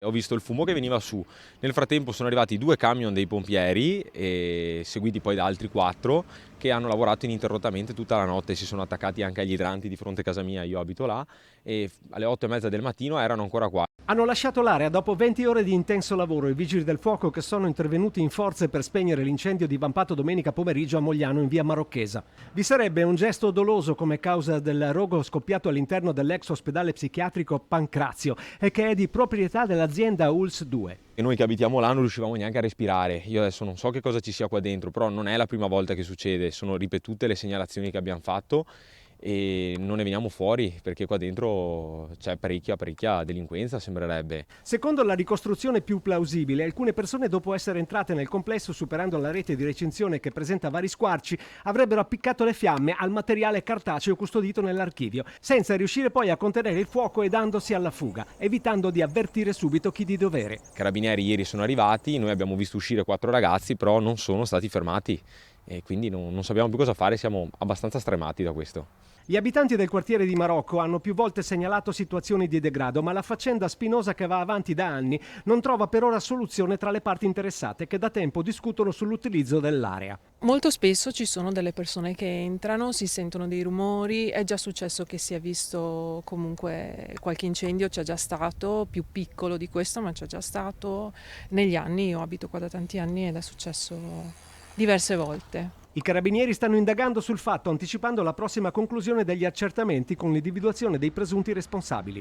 Ho visto il fumo che veniva su, nel frattempo sono arrivati 2 camion dei pompieri, seguiti poi da altri 4, che hanno lavorato ininterrottamente tutta la notte, si sono attaccati anche agli idranti di fronte a casa mia, io abito là, e alle 8:30 del mattino erano ancora qua. Hanno lasciato l'area dopo 20 ore di intenso lavoro i vigili del fuoco che sono intervenuti in forze per spegnere l'incendio divampato domenica pomeriggio a Mogliano in via Marocchesa. Vi sarebbe un gesto doloso come causa del rogo scoppiato all'interno dell'ex ospedale psichiatrico Pancrazio e che è di proprietà dell'azienda ULS 2. E noi che abitiamo là non riuscivamo neanche a respirare. Io adesso non so che cosa ci sia qua dentro, però non è la prima volta che succede, sono ripetute le segnalazioni che abbiamo fatto e non ne veniamo fuori perché qua dentro c'è parecchia delinquenza, sembrerebbe. Secondo la ricostruzione più plausibile, alcune persone dopo essere entrate nel complesso superando la rete di recinzione che presenta vari squarci avrebbero appiccato le fiamme al materiale cartaceo custodito nell'archivio, senza riuscire poi a contenere il fuoco e dandosi alla fuga, evitando di avvertire subito chi di dovere. I carabinieri ieri sono arrivati, noi abbiamo visto uscire 4 ragazzi, però non sono stati fermati e quindi non sappiamo più cosa fare, siamo abbastanza stremati da questo. Gli abitanti del quartiere di Marocco hanno più volte segnalato situazioni di degrado, ma la faccenda spinosa che va avanti da anni non trova per ora soluzione tra le parti interessate che da tempo discutono sull'utilizzo dell'area. Molto spesso ci sono delle persone che entrano, si sentono dei rumori, è già successo che si è visto comunque qualche incendio, c'è già stato, più piccolo di questo, ma c'è già stato. Negli anni, io abito qua da tanti anni ed è successo diverse volte. I carabinieri stanno indagando sul fatto, anticipando la prossima conclusione degli accertamenti con l'individuazione dei presunti responsabili.